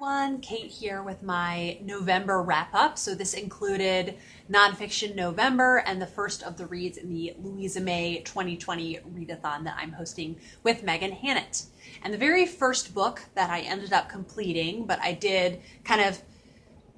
Everyone, Kate here with my November wrap up. So this included Nonfiction November and the first of the reads in the Louisa May 2020 readathon that I'm hosting with Megan Hannett. And the very first book that I ended up completing, but I did kind of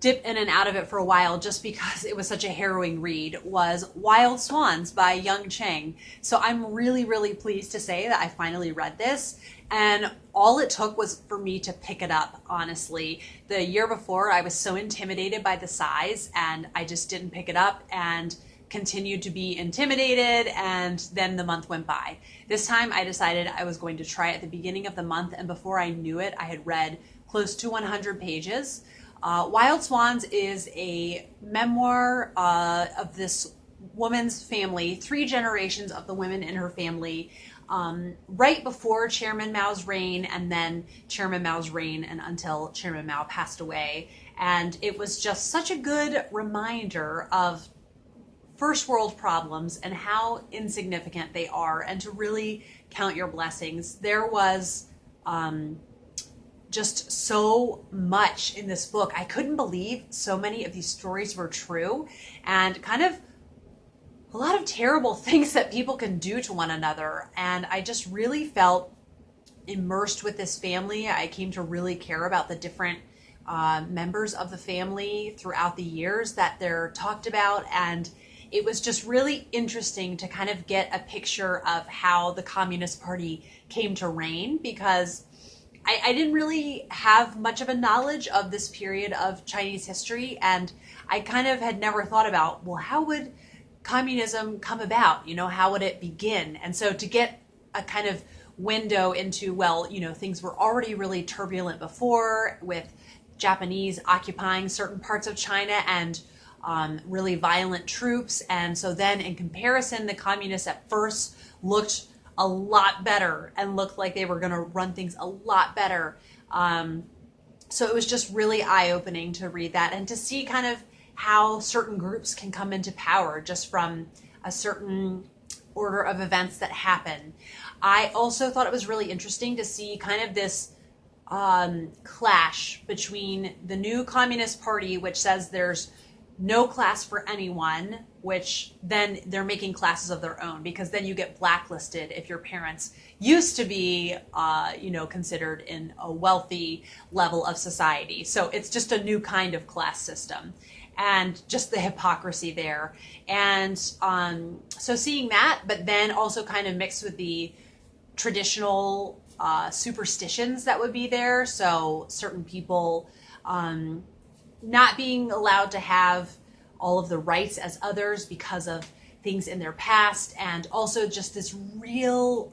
dip in and out of it for a while just because it was such a harrowing read, was Wild Swans by Young Chang. So I'm really, really pleased to say that I finally read this. And all it took was for me to pick it up, honestly. The year before, I was so intimidated by the size and I just didn't pick it up and continued to be intimidated, and then the month went by. This time I decided I was going to try at the beginning of the month, and before I knew it, I had read close to 100 pages. Wild Swans is a memoir of this woman's family, three generations of the women in her family, right before Chairman Mao's reign, and then Chairman Mao's reign and until Chairman Mao passed away. And it was just such a good reminder of first world problems and how insignificant they are, and to really count your blessings. There was just so much in this book. I couldn't believe so many of these stories were true, and kind of a lot of terrible things that people can do to one another. And I just really felt immersed with this family. I came to really care about the different members of the family throughout the years that they're talked about. And it was just really interesting to kind of get a picture of how the Communist Party came to reign, because I didn't really have much of a knowledge of this period of Chinese history, and I kind of had never thought about, well, how would communism come about? How would it begin? And so to get a kind of window into, well, things were already really turbulent before, with Japanese occupying certain parts of China and really violent troops. And so then in comparison, the communists at first looked a lot better and looked like they were going to run things a lot better. So it was just really eye-opening to read that and to see kind of how certain groups can come into power just from a certain order of events that happen. I also thought it was really interesting to see kind of this clash between the new Communist Party, which says there's no class for anyone, which then they're making classes of their own, because then you get blacklisted if your parents used to be, considered in a wealthy level of society. So it's just a new kind of class system, and just the hypocrisy there. And so seeing that, but then also kind of mixed with the traditional superstitions that would be there. So certain people not being allowed to have all of the rights as others because of things in their past, and also just this real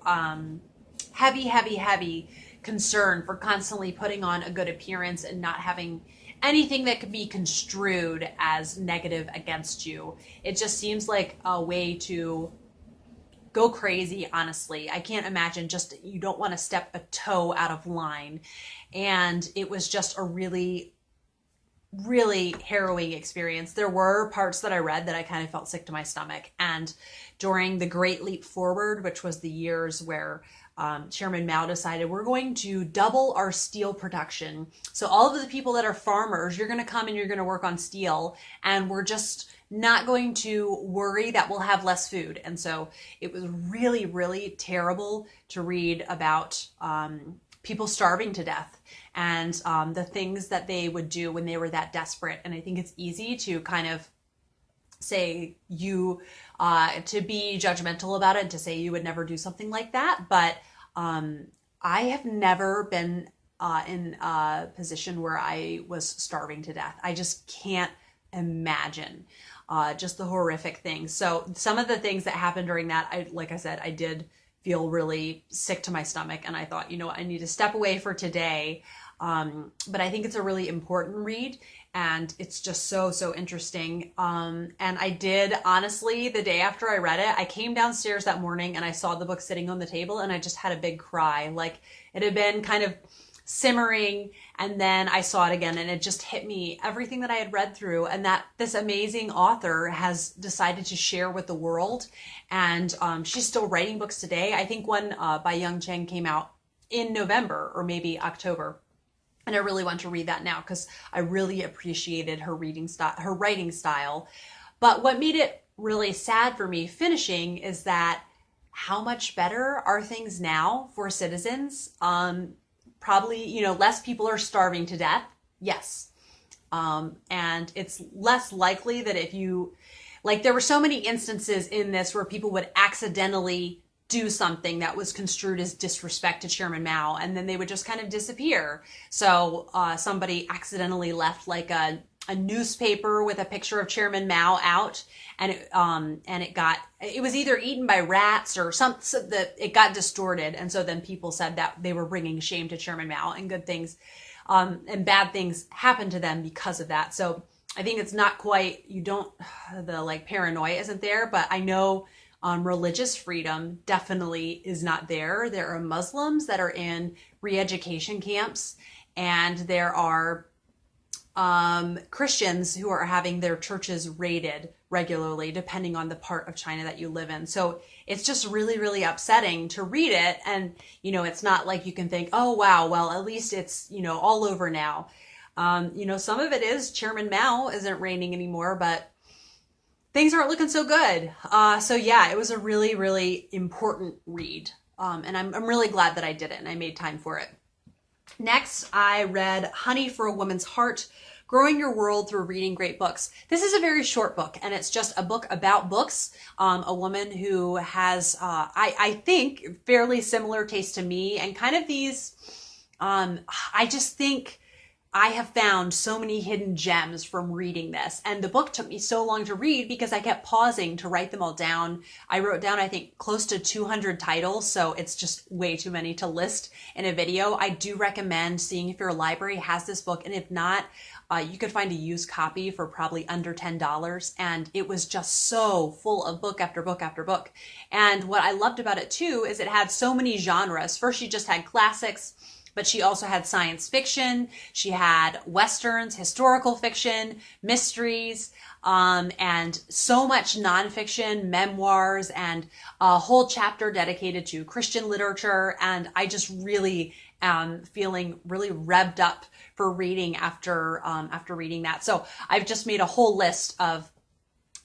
heavy concern for constantly putting on a good appearance and not having anything that could be construed as negative against you. It just seems like a way to go crazy, honestly. I can't imagine, just you don't want to step a toe out of line. And it was just a really harrowing experience. There were parts that I read that I kind of felt sick to my stomach. And during the Great Leap Forward, which was the years where Chairman Mao decided we're going to double our steel production. So all of the people that are farmers, you're going to come and you're going to work on steel, and we're just not going to worry that we'll have less food. And so it was really terrible to read about people starving to death, and the things that they would do when they were that desperate. And I think it's easy to kind of say to be judgmental about it and to say you would never do something like that. But I have never been in a position where I was starving to death. I just can't imagine just the horrific things. So some of the things that happened during that, like I said, I did feel really sick to my stomach, and I thought, I need to step away for today. But I think it's a really important read, and it's just so interesting. And I did, honestly, the day after I read it, I came downstairs that morning and I saw the book sitting on the table, and I just had a big cry. Like, it had been kind of simmering, and then I saw it again, and it just hit me, everything that I had read through, and that this amazing author has decided to share with the world. And she's still writing books today. I think one by Young Chang came out in November or maybe October. And I really want to read that now because I really appreciated her writing style. But what made it really sad for me finishing is that how much better are things now for citizens? Probably, less people are starving to death. Yes. And it's less likely that there were so many instances in this where people would accidentally do something that was construed as disrespect to Chairman Mao, and then they would just kind of disappear. So somebody accidentally left like a newspaper with a picture of Chairman Mao out, and it was either eaten by rats or something, so that it got distorted, and so then people said that they were bringing shame to Chairman Mao, and good things and bad things happened to them because of that. So I think it's not quite, the paranoia isn't there, but I know religious freedom definitely is not there. There are Muslims that are in re-education camps, and there are Christians who are having their churches raided regularly, depending on the part of China that you live in. So it's just really, really upsetting to read it. And, it's not like you can think, oh, wow, well, at least it's, all over now. Some of it is Chairman Mao isn't reigning anymore, but things aren't looking so good. So yeah, it was a really, really important read. And I'm really glad that I did it and I made time for it. Next, I read Honey for a Woman's Heart, Growing Your World Through Reading Great Books. This is a very short book, and it's just a book about books. A woman who has, I think, fairly similar taste to me, and kind of these, I just think I have found so many hidden gems from reading this. And the book took me so long to read because I kept pausing to write them all down. I wrote down, I think, close to 200 titles, so it's just way too many to list in a video. I do recommend seeing if your library has this book, and if not, you could find a used copy for probably under $10. And it was just so full of book after book after book. And what I loved about it too is it had so many genres. First, she just had classics, but she also had science fiction. She had Westerns, historical fiction, mysteries, and so much nonfiction, memoirs, and a whole chapter dedicated to Christian literature. And I just really am feeling really revved up for reading after reading that. So I've just made a whole list of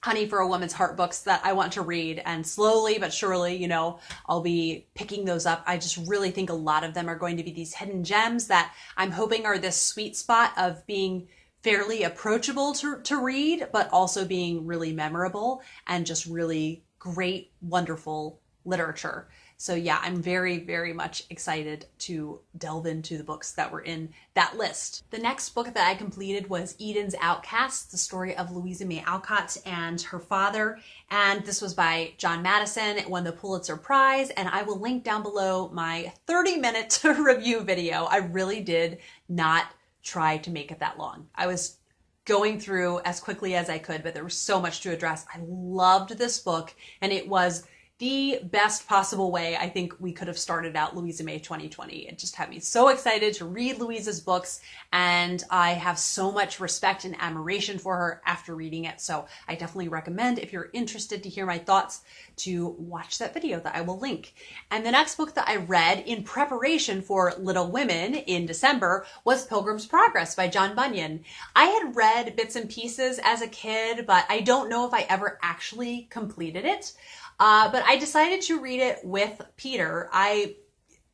Honey for a Woman's Heart books that I want to read, and slowly but surely, I'll be picking those up. I just really think a lot of them are going to be these hidden gems that I'm hoping are this sweet spot of being fairly approachable to read, but also being really memorable and just really great, wonderful literature. So yeah, I'm very, very much excited to delve into the books that were in that list. The next book that I completed was Eden's Outcast, the story of Louisa May Alcott and her father. And this was by John Madison. It won the Pulitzer Prize, and I will link down below my 30-minute review video. I really did not try to make it that long. I was going through as quickly as I could, but there was so much to address. I loved this book, and it was the best possible way I think we could have started out Louisa May 2020. It just had me so excited to read Louisa's books, and I have so much respect and admiration for her after reading it. So I definitely recommend, if you're interested to hear my thoughts, to watch that video that I will link. And the next book that I read in preparation for Little Women in December was Pilgrim's Progress by John Bunyan. I had read bits and pieces as a kid, but I don't know if I ever actually completed it. But I decided to read it with Peter. I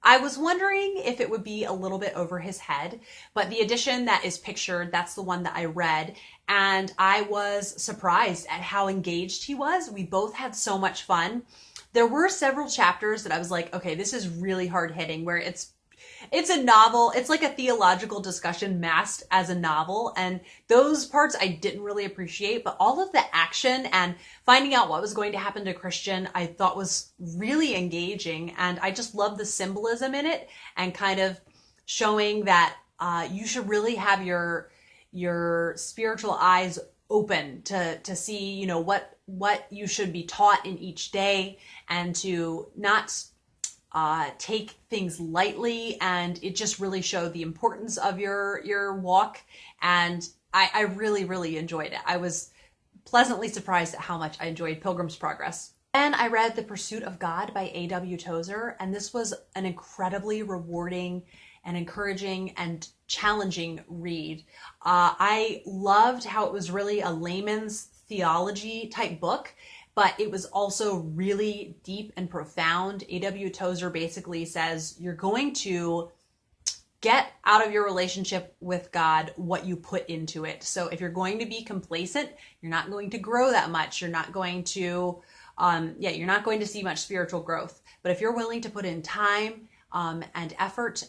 was wondering if it would be a little bit over his head, but the edition that is pictured, that's the one that I read, and I was surprised at how engaged he was. We both had so much fun. There were several chapters that I was like, okay, this is really hard hitting, where it's a novel. It's like a theological discussion masked as a novel. And those parts I didn't really appreciate, but all of the action and finding out what was going to happen to Christian, I thought was really engaging. And I just love the symbolism in it, and kind of showing that you should really have your spiritual eyes open to see, what you should be taught in each day, and to not take things lightly. And it just really showed the importance of your walk. And I really, really enjoyed it. I was pleasantly surprised at how much I enjoyed Pilgrim's Progress. Then I read The Pursuit of God by A.W. Tozer, and this was an incredibly rewarding and encouraging and challenging read. I loved how it was really a layman's theology type book, but it was also really deep and profound. A.W. Tozer basically says you're going to get out of your relationship with God what you put into it. So if you're going to be complacent, you're not going to grow that much. You're not going to, you're not going to see much spiritual growth. But if you're willing to put in time and effort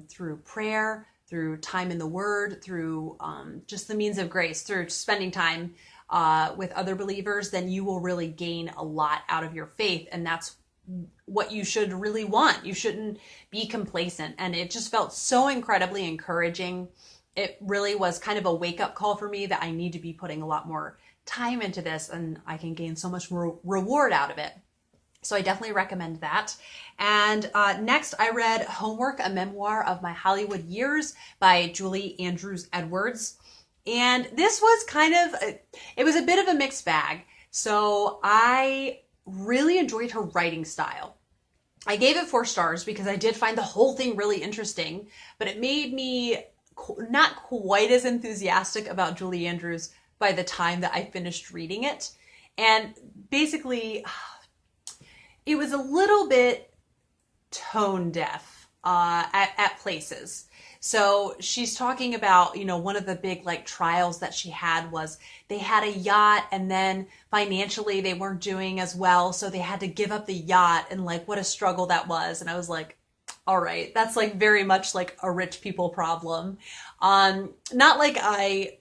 through prayer, through time in the Word, through just the means of grace, through spending time with other believers, then you will really gain a lot out of your faith. And that's what you should really want. You shouldn't be complacent. And it just felt so incredibly encouraging. It really was kind of a wake-up call for me that I need to be putting a lot more time into this, and I can gain so much more reward out of it. So I definitely recommend that. And next, I read Homework, a Memoir of My Hollywood Years by Julie Andrews Edwards. And this was it was a bit of a mixed bag. So I really enjoyed her writing style. I gave it 4 stars because I did find the whole thing really interesting, but it made me not quite as enthusiastic about Julie Andrews by the time that I finished reading it. And basically, it was a little bit tone deaf at places. So she's talking about, one of the big trials that she had was they had a yacht, and then financially they weren't doing as well. So they had to give up the yacht, and what a struggle that was. And I was like, all right, that's very much a rich people problem. Not like I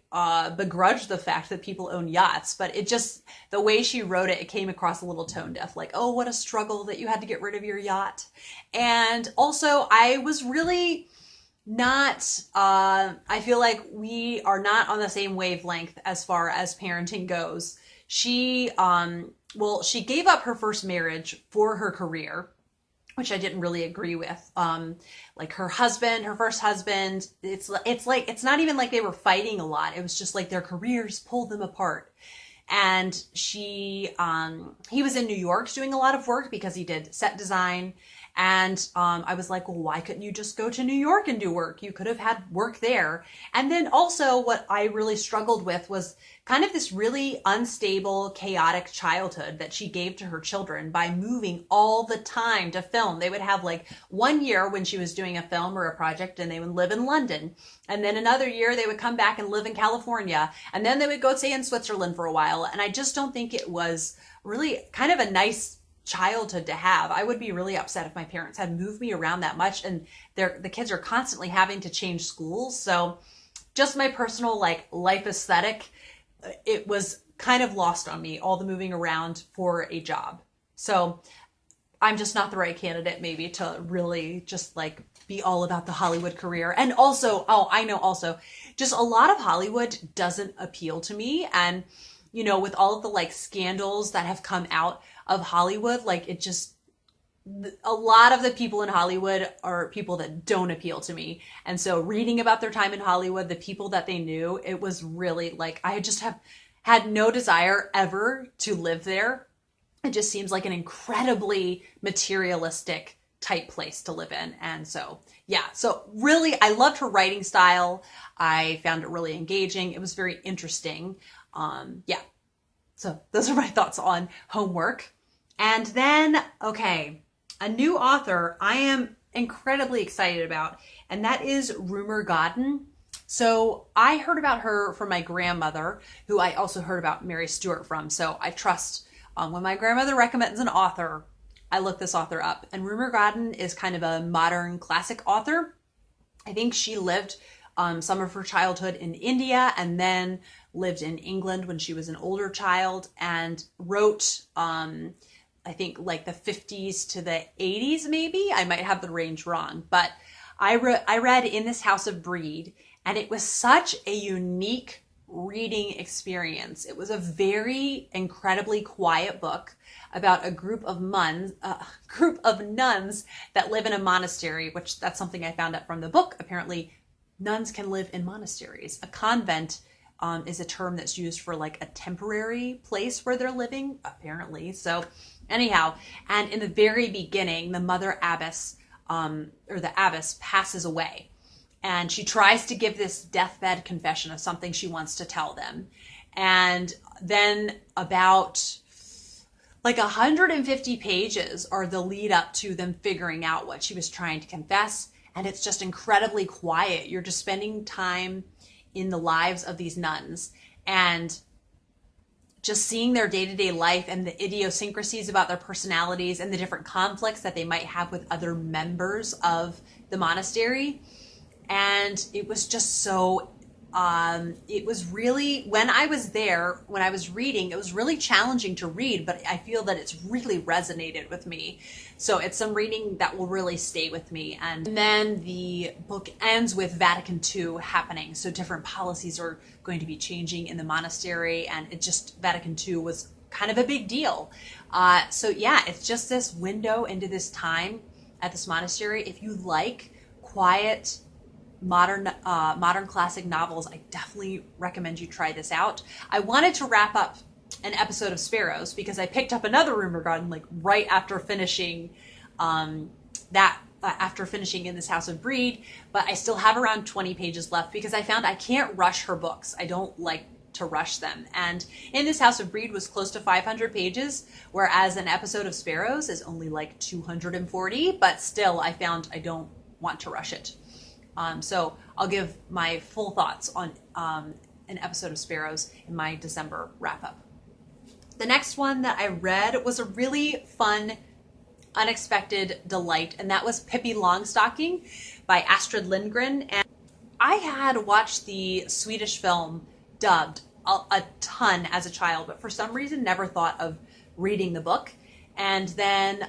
begrudge the fact that people own yachts, but it just, the way she wrote it, it came across a little tone deaf, oh, what a struggle that you had to get rid of your yacht. And also I was really not, I feel like we are not on the same wavelength as far as parenting goes. She gave up her first marriage for her career, which I didn't really agree with. Her first husband, it's not even like they were fighting a lot. It was just their careers pulled them apart. And he was in New York doing a lot of work because he did set design. And I was like, well, why couldn't you just go to New York and do work? You could have had work there. And then also what I really struggled with was kind of this really unstable, chaotic childhood that she gave to her children by moving all the time to film. They would have 1 year when she was doing a film or a project and they would live in London. And then another year they would come back and live in California. And then they would go stay in Switzerland for a while. And I just don't think it was really kind of a nice childhood to have. I would be really upset if my parents had moved me around that much, and the kids are constantly having to change schools. So just my personal life aesthetic, it was kind of lost on me, all the moving around for a job. So I'm just not the right candidate maybe to really just be all about the Hollywood career. And also, I know also just a lot of Hollywood doesn't appeal to me. And with all of the scandals that have come out of Hollywood, a lot of the people in Hollywood are people that don't appeal to me. And so reading about their time in Hollywood, the people that they knew, it was really I just have had no desire ever to live there. It just seems like an incredibly materialistic type place to live in. And so, so really, I loved her writing style. I found it really engaging. It was very interesting. So those are my thoughts on Homework. And then, okay, a new author I am incredibly excited about, and that is Rumer Godden. So I heard about her from my grandmother, who I also heard about Mary Stewart from. So I trust when my grandmother recommends an author, I look this author up. And Rumer Godden is kind of a modern classic author. I think she lived some of her childhood in India and then lived in England when she was an older child, and wrote, I think the 50s to the 80s, maybe. I might have the range wrong, but I read In This House of Breed, and it was such a unique reading experience. It was a very incredibly quiet book about a group of nuns that live in a monastery, which that's something I found out from the book. Apparently, nuns can live in monasteries. A convent is a term that's used for a temporary place where they're living, apparently. So anyhow, and in the very beginning, the mother abbess or the abbess, passes away. And she tries to give this deathbed confession of something she wants to tell them. And then about like 150 pages are the lead up to them figuring out what she was trying to confess. And it's just incredibly quiet. You're just spending time in the lives of these nuns and just seeing their day-to-day life and the idiosyncrasies about their personalities and the different conflicts that they might have with other members of the monastery. And it was just so, it was really, when I was there, when I was reading, it was really challenging to read, but I feel that it's really resonated with me. So it's some reading that will really stay with me. And then the book ends with Vatican II happening. So different policies are going to be changing in the monastery, and it just, Vatican II was kind of a big deal. So yeah, it's just this window into this time at this monastery. If you like quiet, modern classic novels, I definitely recommend you try this out. I wanted to wrap up an episode of Sparrows because I picked up another Rumor Garden like right after finishing after finishing In This House of Breed, but I still have around 20 pages left because I found I can't rush her books. I don't like to rush them. And In This House of Breed was close to 500 pages, whereas an episode of Sparrows is only like 240, but still I found I don't want to rush it. So I'll give my full thoughts on an episode of Sparrows in my December wrap-up. The next one that I read was a really fun, unexpected delight, and that was Pippi Longstocking by Astrid Lindgren. And I had watched the Swedish film dubbed a ton as a child, but for some reason never thought of reading the book. And then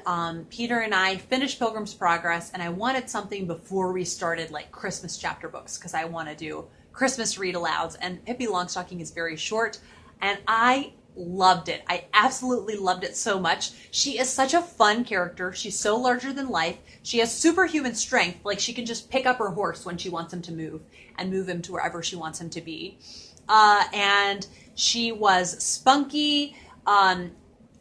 Peter and I finished Pilgrim's Progress, and I wanted something before we started like Christmas chapter books because I want to do Christmas read alouds. And Pippi Longstocking is very short, and I loved it. I absolutely loved it so much. She is such a fun character. She's so larger than life. She has superhuman strength. Like she can just pick up her horse when she wants him to move and move him to wherever she wants him to be. And she was spunky.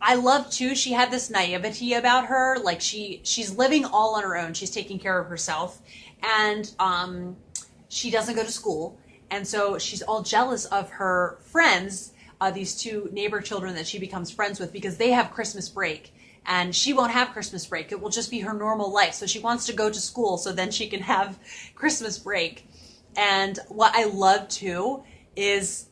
I love too, she had this naivety about her. Like she's living all on her own. She's taking care of herself, and she doesn't go to school. And so she's all jealous of her friends, these two neighbor children that she becomes friends with, because they have Christmas break and she won't have Christmas break. It will just be her normal life. So she wants to go to school so then she can have Christmas break. And what I love too is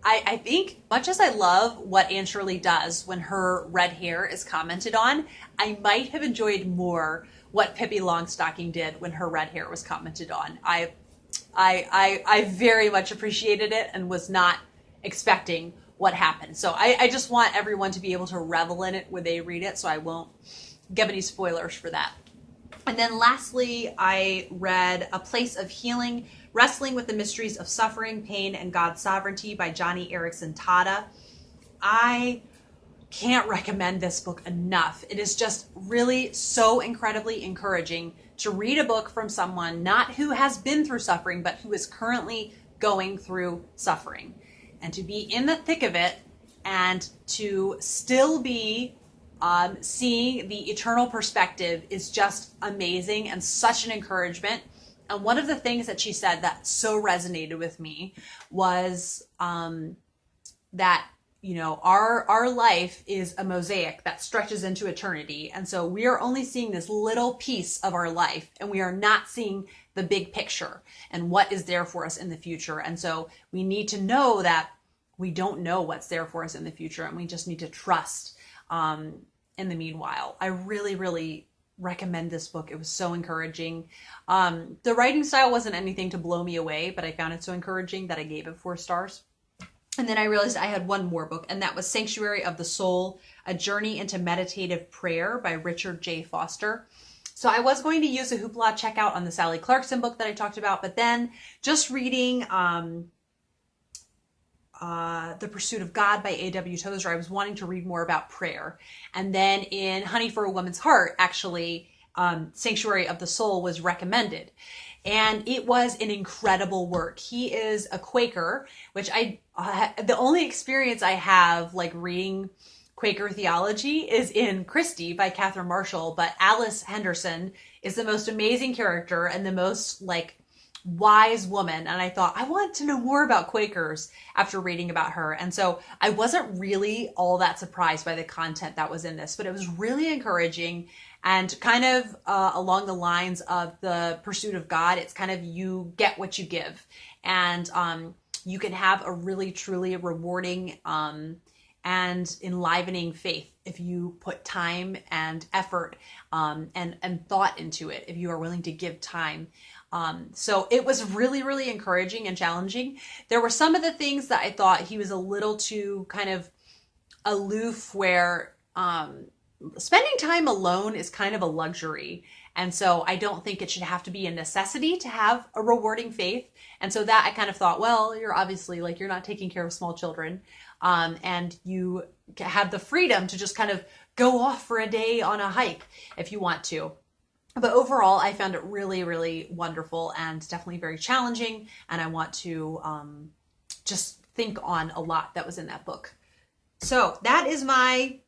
I think, much as I love what Anne Shirley does when her red hair is commented on, I might have enjoyed more what Pippi Longstocking did when her red hair was commented on. I very much appreciated it and was not expecting what happened. So I just want everyone to be able to revel in it when they read it, so I won't give any spoilers for that. And then lastly, I read A Place of Healing, Wrestling with the Mysteries of Suffering, Pain, and God's Sovereignty by Johnny Erickson Tada. I can't recommend this book enough. It is just really so incredibly encouraging to read a book from someone not who has been through suffering, but who is currently going through suffering. And to be in the thick of it and to still be seeing the eternal perspective is just amazing and such an encouragement. And one of the things that she said that so resonated with me was that, you know, our life is a mosaic that stretches into eternity. And so we are only seeing this little piece of our life, and we are not seeing the big picture and what is there for us in the future. And so we need to know that we don't know what's there for us in the future, and we just need to trust in the meanwhile. I really, really recommend this book. It was so encouraging. The writing style wasn't anything to blow me away, but I found it so encouraging that I gave it 4 stars. And then I realized I had one more book, and that was Sanctuary of the Soul, A Journey into Meditative Prayer by Richard J. Foster. So I was going to use a Hoopla checkout on the Sally Clarkson book that I talked about, but then just reading The Pursuit of God by A.W. Tozer, I was wanting to read more about prayer. And then in Honey for a Woman's Heart, actually, Sanctuary of the Soul was recommended. And it was an incredible work. He is a Quaker, which the only experience I have like reading Quaker theology is in Christie by Catherine Marshall, but Alice Henderson is the most amazing character and the most like wise woman. And I thought, I want to know more about Quakers after reading about her. And so I wasn't really all that surprised by the content that was in this, but it was really encouraging and kind of along the lines of the pursuit of God. It's kind of you get what you give. And you can have a really, truly rewarding and enlivening faith if you put time and effort and thought into it, if you are willing to give time. So it was really, really encouraging and challenging. There were some of the things that I thought he was a little too kind of aloof, where spending time alone is kind of a luxury. And so I don't think it should have to be a necessity to have a rewarding faith. And so that I kind of thought, well, you're obviously like, you're not taking care of small children. And you have the freedom to just kind of go off for a day on a hike if you want to. But overall, I found it really, really wonderful and definitely very challenging. And I want to just think on a lot that was in that book. So that is my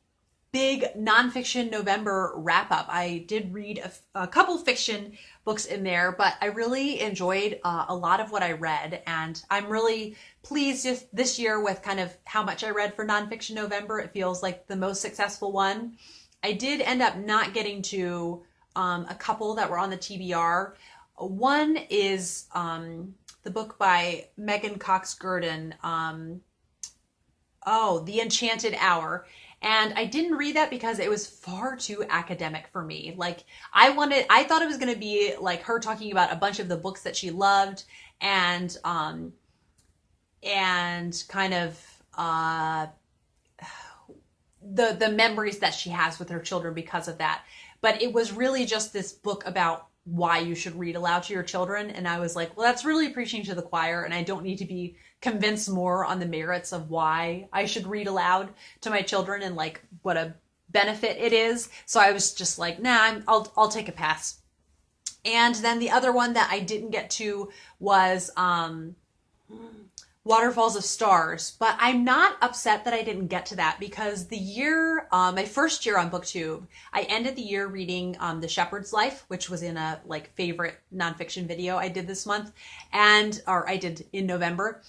big nonfiction November wrap up. I did read a couple fiction books in there, but I really enjoyed a lot of what I read. And I'm really pleased this year with kind of how much I read for nonfiction November. It feels like the most successful one. I did end up not getting to a couple that were on the TBR. One is the book by Megan Cox Gurdon, The Enchanted Hour. And I didn't read that because it was far too academic for me. Like I thought it was going to be like her talking about a bunch of the books that she loved and kind of the memories that she has with her children because of that. But it was really just this book about why you should read aloud to your children. And I was like, well, that's really preaching to the choir, and I don't need to be convinced more on the merits of why I should read aloud to my children and like what a benefit it is. So I was just like, nah, I'll take a pass. And then the other one that I didn't get to was Waterfalls of Stars, but I'm not upset that I didn't get to that because the year, my first year on BookTube, I ended the year reading The Shepherd's Life, which was in a like favorite nonfiction video I did this month, or I did in November.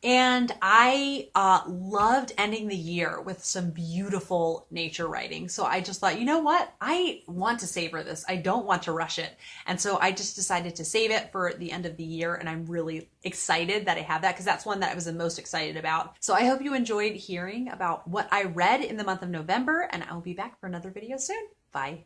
And I loved ending the year with some beautiful nature writing. So I just thought, you know what? I want to savor this. I don't want to rush it. And so I just decided to save it for the end of the year. And I'm really excited that I have that because that's one that I was the most excited about. So I hope you enjoyed hearing about what I read in the month of November, and I'll be back for another video soon. Bye.